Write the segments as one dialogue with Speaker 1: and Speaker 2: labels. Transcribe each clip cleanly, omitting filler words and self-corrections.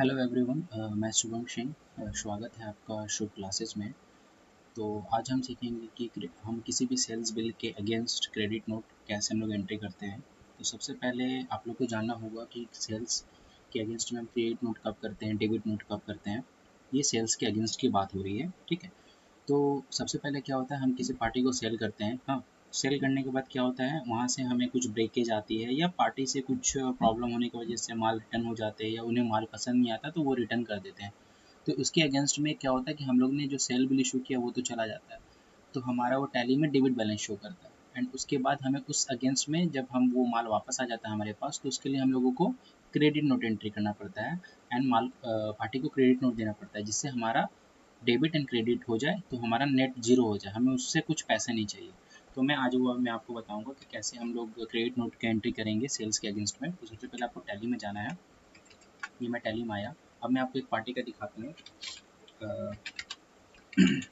Speaker 1: Hello everyone, मैं शुभम सिंह। स्वागत है आपका शुभ क्लासेस में। तो आज हम सीखेंगे कि हम किसी भी सेल्स बिल के अगेंस्ट क्रेडिट नोट कैसे हम लोग एंट्री करते हैं। तो सबसे पहले आप लोग को जानना होगा कि सेल्स के अगेंस्ट में हम क्रेडिट नोट कब करते हैं, डेबिट नोट कब करते हैं। ये सेल्स के अगेंस्ट की बात हो रही है, ठीक है। तो सबसे पहले क्या होता है, हम किसी पार्टी को सेल करते हैं। हाँ, सेल करने के बाद क्या होता है, वहाँ से हमें कुछ ब्रेकेज आती है या पार्टी से कुछ प्रॉब्लम होने की वजह से माल रिटर्न हो जाते हैं या उन्हें माल पसंद नहीं आता तो वो रिटर्न कर देते हैं। तो उसके अगेंस्ट में क्या होता है कि हम लोग ने जो सेल बिल इशू किया वो तो चला जाता है, तो हमारा वो टैली में डेबिट बैलेंस शो करता है। एंड उसके बाद हमें उस अगेंस्ट में जब हम वो माल वापस आ जाता है हमारे पास, तो उसके लिए हम लोगों को क्रेडिट नोट एंट्री करना पड़ता है। एंड माल पार्टी को क्रेडिट नोट देना पड़ता है, जिससे हमारा डेबिट एंड क्रेडिट हो जाए, तो हमारा नेट जीरो हो जाए, हमें उससे कुछ पैसे नहीं चाहिए। तो मैं आज वो मैं आपको बताऊंगा कि कैसे हम लोग क्रेडिट नोट की एंट्री करेंगे सेल्स के अगेंस्ट में। तो सबसे पहले आपको टैली में जाना है। ये मैं टैली में आया। अब मैं आपको एक पार्टी का दिखाता हूँ। अ,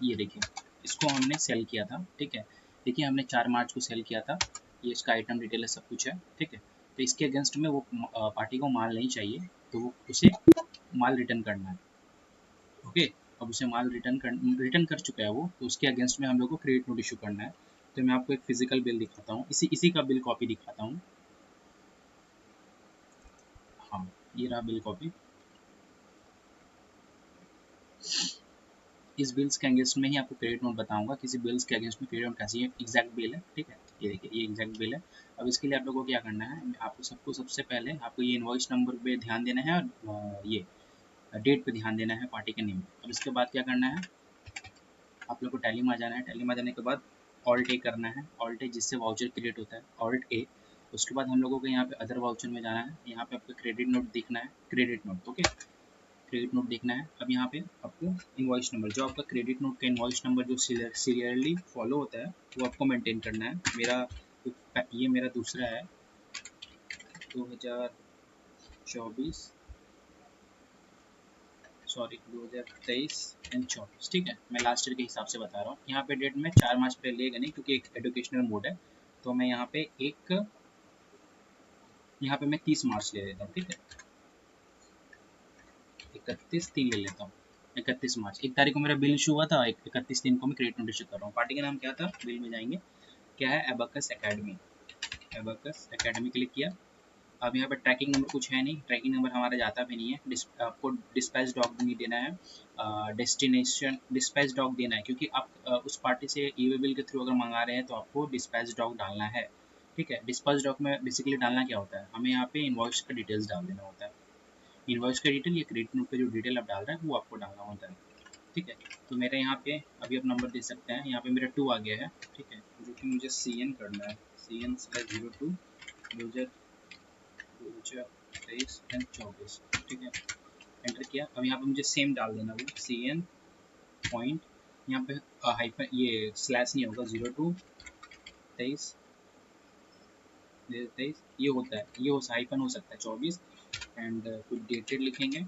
Speaker 1: ये देखिए, इसको हमने सेल किया था, ठीक है। देखिए, हमने 4 मार्च को सेल किया था। ये इसका आइटम डिटेल है, सब कुछ है, ठीक है। तो इसके अगेंस्ट में वो पार्टी को माल नहीं चाहिए, तो वो उसे माल रिटर्न करना है। ओके। अब उसे माल रिटर्न कर चुका है वो, तो उसके अगेंस्ट में हम लोग को क्रेडिट नोट इशू करना है। तो मैं आपको एक फिजिकल बिल दिखाता हूँ, इसी इसी का बिल कॉपी दिखाता हूँ। हाँ, ये रहा बिल कॉपी। इस बिल्स के अगेंस्ट में ही आपको क्रेडिट नोट बताऊंगा, किसी बिल्स के अगेंस्ट में क्रेडिट नोट कैसी है। एग्जैक्ट बिल है, ठीक है। ये देखिए, ये एग्जैक्ट बिल है। अब इसके लिए आप लोगों को क्या करना है, आपको सबको सबसे पहले आपको ये इनवॉइस नंबर पे ध्यान देना है और ये डेट पे ध्यान देना है, पार्टी के नेम पे। अब इसके बाद क्या करना है, आप लोग को टैली में आ जाना है। टैली में आ जाने के बाद ऑल्ट ए करना है, ऑल्ट ए जिससे वाउचर क्रिएट होता है, ऑल्ट ए। उसके बाद हम लोगों को यहाँ पे अदर वाउचर में जाना है। यहाँ पे आपको क्रेडिट नोट दिखना है, credit note, okay. Credit note देखना है। अब यहाँ पे आपको इनवॉइस नंबर, जो आपका क्रेडिट नोट का इनवॉइस नंबर जो सीरियली फॉलो होता है, वो आपको मेंटेन करना है। ये मेरा दूसरा है, 2024, सॉरी 2023 एंड 24, ठीक है। मैं लास्ट ईयर के हिसाब से बता रहा हूँ। यहाँ पे डेट में 4 मार्च पे लेगा नहीं, क्योंकि एक एजुकेशनल मोड है। तो मैं यहाँ पे 30 मार्च ले लेता हूँ, ठीक है। 31/3 ले लेता हूँ। 31 मार्च, 1 तारीख को मेरा बिल इशू हुआ था, 31 दिन को मैं क्रेडिट नोट इशू कर रहा हूँ। पार्टी का नाम क्या था, बिल में जाएंगे, क्या है, abacus academy. Abacus academy click किया। अब यहाँ पे ट्रैकिंग नंबर कुछ है नहीं, ट्रैकिंग नंबर हमारा जाता भी नहीं है। आपको डिस्पैच डॉग नहीं देना है, डेस्टिनेशन डिस्पैच डॉग देना है, क्योंकि आप उस पार्टी से ई वे बिल के थ्रू अगर मंगा रहे हैं तो आपको डिस्पैच डॉग डालना है, ठीक है। डिस्पैच डॉग में बेसिकली डालना क्या होता है, हमें यहाँ पे इन्वॉइस का डिटेल्स डाल देना होता है। इन्वॉइस का डिटेल या क्रेडिट नोट पे जो डिटेल आप डाल रहे हैं वो आपको डालना होता है, ठीक है। तो मेरे यहाँ पे अभी आप नंबर दे सकते हैं, यहाँ पे मेरा 2 आ गया है, ठीक है, जो कि मुझे सी एन करना है। सी एन स्लैश 02 2023 एंड 24, ठीक है। एंटर किया। अब यहाँ पे मुझे सेम डाल देना, वो सी एन पॉइंट, यहाँ पे हाइफन, ये स्लैश नहीं होगा, 02/23 23, ये होता है, ये हो हाइफन हो सकता है 24। एंड कुछ डेटेड लिखेंगे।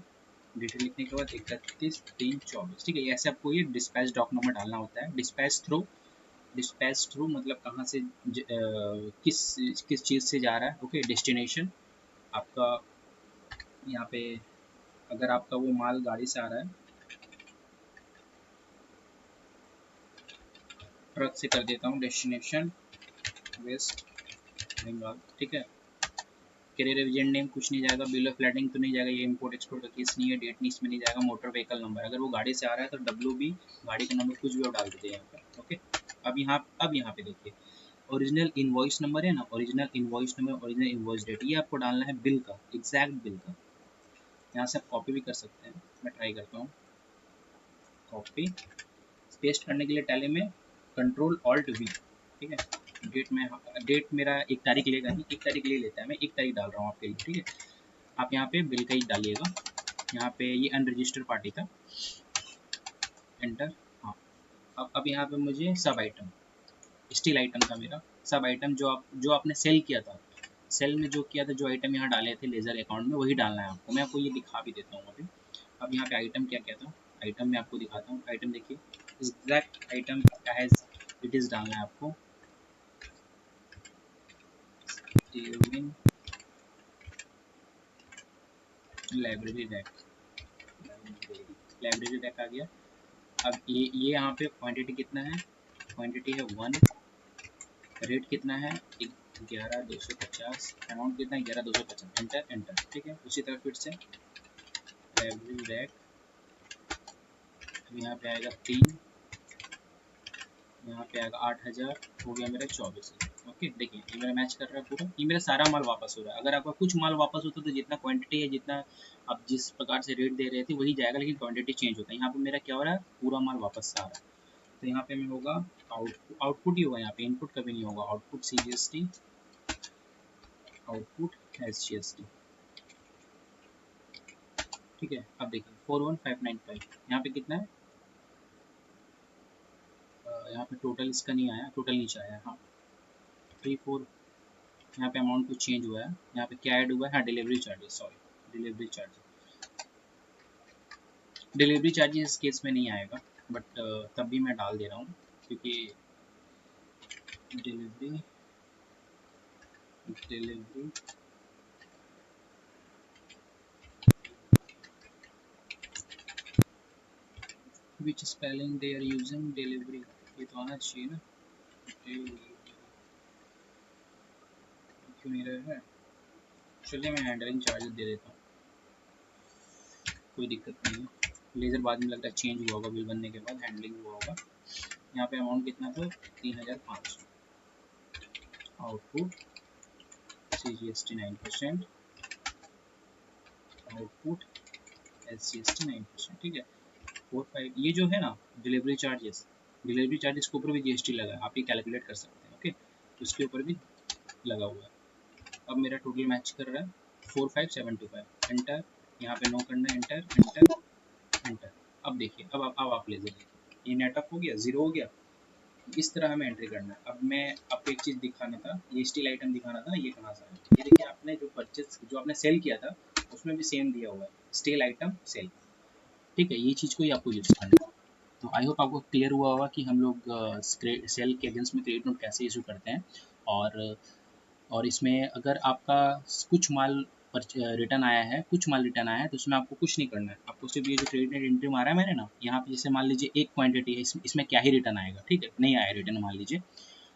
Speaker 1: डेटेड लिखने के बाद 31/3/24, ठीक है। ऐसे आपको ये डिस्पैच डॉक नंबर डालना होता है। डिस्पैच थ्रू मतलब कहाँ से किस किस चीज़ से जा रहा है, ओके। डेस्टिनेशन आपका, यहाँ पे अगर आपका वो माल गाड़ी से आ रहा है, ट्रक से कर देता हूँ, डेस्टिनेशन वेस्ट बंगाल, ठीक है। कैरियर एजेंट नेम कुछ नहीं जाएगा, बिल ऑफ lading तो नहीं जाएगा, ये इंपोर्ट एक्सपोर्ट का केस नहीं है, डेट नहीं इसमें नहीं जाएगा। मोटर व्हीकल नंबर, अगर वो गाड़ी से आ रहा है तो WB गाड़ी का नंबर कुछ भी आप डाल दीजिए यहाँ पर, ओके। अब यहाँ पे देखिए, ओरिजिनल इनवॉइस नंबर है ना, original invoice number, original invoice date, ये आपको डालना है बिल का, एग्जैक्ट बिल का। यहाँ से आप कॉपी भी कर सकते हैं, मैं ट्राई करता हूँ। कॉपी पेस्ट करने के लिए टैली में Ctrl+Alt+V, ठीक है। डेट मेरा 1 तारीख लेगा नहीं, 1 तारीख ले लेता है, मैं 1 तारीख डाल रहा हूँ आपके लिए, ठीक है। आप यहाँ पे बिल का ही डालिएगा। यहाँ पे ये अनरजिस्टर्ड पार्टी था, एंटर। हाँ, अब यहाँ पे मुझे सब आइटम, स्टील आइटम था मेरा, सब आइटम जो आपने सेल किया था, सेल में जो किया था, जो आइटम यहाँ डाले थे लेजर अकाउंट में, वही डालना है आपको। मैं आपको ये दिखा भी देता हूँ अभी। अब यहाँ पे आइटम क्या क्या था, आइटम मैं आपको दिखाता हूँ। आइटम देखिए, exact item as it is डालना है आपको। लाइब्रेरी रैक, लाइब्रेरी रैक आ गया। अब ये यहाँ पे क्वांटिटी कितना है, क्वांटिटी है 1, रेट कितना है 11,250, अमाउंट कितना है 11,250, एंटर एंटर। ठीक है, उसी तरह फिर से लाइब्रेरी रैक, यहाँ पे आएगा 3, यहाँ पे आएगा 8,000, हो गया मेरा 24। ओके, देखिए ये मेरा मैच कर रहा है पूरा, ये मेरा सारा माल वापस हो रहा है। अगर आपका कुछ माल वापस होता तो जितना क्वांटिटी है, जितना आप जिस प्रकार से रेट दे रहे थे वही जाएगा, लेकिन क्वांटिटी चेंज होता है। यहाँ पे मेरा क्या हो रहा है, पूरा माल वापस आ रहा है। तो यहाँ पे मैं होगा आउटपुट ही होगा, यहाँ पे इनपुट कभी नहीं होगा। Output CGST, output SGST। ठीक है, अब देखिए 41595, यहाँ पे कितना है, यहाँ पे टोटल इसका नहीं आया, टोटल नीचे आया। हाँ 34, यहाँ पे अमाउंट कुछ चेंज हुआ है। यहाँ पे क्या ऐड हुआ है, हाँ delivery charges, sorry delivery charges. Delivery charges इस केस में नहीं आएगा, बट तब भी मैं डाल दे रहा हूँ क्योंकि delivery which spelling they are using, delivery ये तो आना चाहिए ना, क्यों नहीं रहा है। चलिए मैं हैंडलिंग चार्जेस दे देता हूँ, कोई दिक्कत नहीं है। लेज़र बाद में लगता है चेंज हुआ होगा, बिल बनने के बाद हैंडलिंग हुआ होगा। यहाँ पे अमाउंट कितना था 3,500, आउटपुट CGST 9%, आउटपुट SGST 9%। ठीक है, 45 ये जो है ना डिलीवरी चार्जेस, डिलीवरी चार्जेस के ऊपर भी GST लगा है, आप ये कैलकुलेट कर सकते हैं। ओके, उसके ऊपर भी लगा हुआ है। अब मेरा टोटल मैच कर रहा है 45,725, एंटर, यहाँ पे नो करना है, एंटर एंटर एंटर। अब देखिए, अब आप लेजर देखिए, ये नेटअप हो गया, जीरो हो गया। इस तरह हमें एंट्री करना है। अब मैं आपको एक चीज़ दिखाना था, ये स्टील आइटम दिखाना था ना, ये कहाँ से आया, ये देखिए आपने जो परचेज, जो आपने सेल किया था उसमें भी सेम दिया हुआ है, स्टील आइटम सेल। ठीक है, ये चीज़ को ही आपको यूज़ करना है। तो आई होप आपको क्लियर हुआ होगा कि हम लोग सेल के अगेंस्ट में क्रेडिट नोट कैसे इशू करते हैं। और इसमें अगर आपका कुछ माल रिटर्न आया है, कुछ माल रिटर्न आया है, तो उसमें आपको कुछ नहीं करना है। आपको सिर्फ ये जो क्रेडिट नेट एंट्री मारा है मैंने ना, यहाँ पे जैसे मान लीजिए एक क्वांटिटी है, इसमें क्या ही रिटर्न आएगा। ठीक है, नहीं आया रिटर्न मान लीजिए,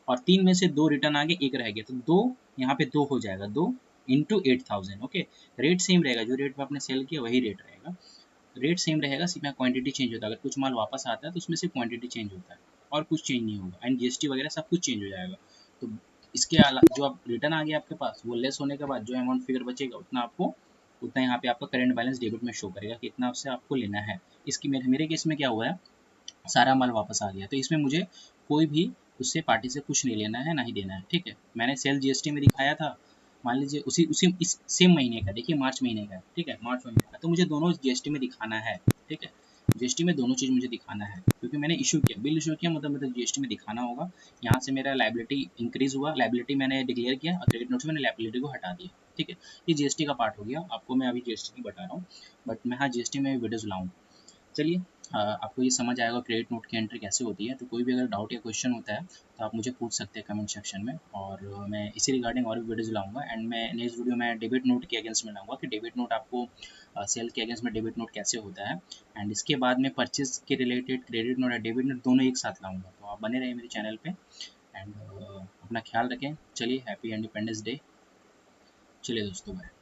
Speaker 1: और 3 में से 2 रिटर्न आ गए, 1 रह गया, तो 2 यहाँ पे 2 हो जाएगा, 2 इंटू 8,000। ओके, रेट सेम रहेगा, जो रेट पे आपने सेल किया वही रेट रहेगा, रेट सेम रहेगा, सिर्फ यहाँ क्वांटिटी चेंज होता है। अगर कुछ माल वापस आता है तो उसमें सिर्फ क्वांटिटी चेंज होता है और कुछ चेंज नहीं होगा, एंड GST वगैरह सब कुछ चेंज हो जाएगा। तो इसके अलावा जो आप रिटर्न आ गया आपके पास, वो लेस होने के बाद जो अमाउंट फिगर बचेगा उतना यहाँ पे आपका करंट बैलेंस डेबिट में शो करेगा कि इतना उससे आपको लेना है। इसकी मेरे केस में क्या हुआ है, सारा माल वापस आ गया, तो इसमें मुझे कोई भी उससे पार्टी से कुछ नहीं लेना है, ना ही देना है। ठीक है, मैंने सेल GST में दिखाया था, मान लीजिए उसी उसी इस सेम महीने का, देखिए मार्च महीने का। ठीक है, मार्च महीने का, तो मुझे दोनों GST में दिखाना है। ठीक है, GST में दोनों चीज़ मुझे दिखाना है, क्योंकि मैंने इशू किया, बिल इशू किया, मतलब GST में दिखाना होगा। यहाँ से मेरा लाइबिलिटी इंक्रीज हुआ, लाइबिलिटी मैंने डिक्लेयर किया, और क्रेडिट नोट से मैंने लाइबिलिटी को हटा दिया। ठीक है, ये GST का पार्ट हो गया, आपको मैं अभी GST की बता रहा हूँ, बट मैं हाँ GST में वीडियोज़ लाऊँ। चलिए, आपको ये समझ आएगा क्रेडिट नोट की एंट्री कैसे होती है। तो कोई भी अगर डाउट या क्वेश्चन होता है तो आप मुझे पूछ सकते हैं कमेंट सेक्शन में, और मैं इसी रिगार्डिंग और भी वीडियोज़ लाऊंगा। एंड मैं नेक्स्ट वीडियो में डेबिट नोट के अगेंस्ट में लाऊंगा कि डेबिट नोट आपको सेल के अगेंस्ट में डेबिट नोट कैसे होता है। एंड इसके बाद में परचेज के रिलेटेड क्रेडिट नोट या डेबिट नोट दोनों एक साथ लाऊंगा। तो आप बने रहिए मेरे चैनल पर, एंड अपना ख्याल रखें। चलिए, हैप्पी इंडिपेंडेंस डे। चलिए दोस्तों, बाय।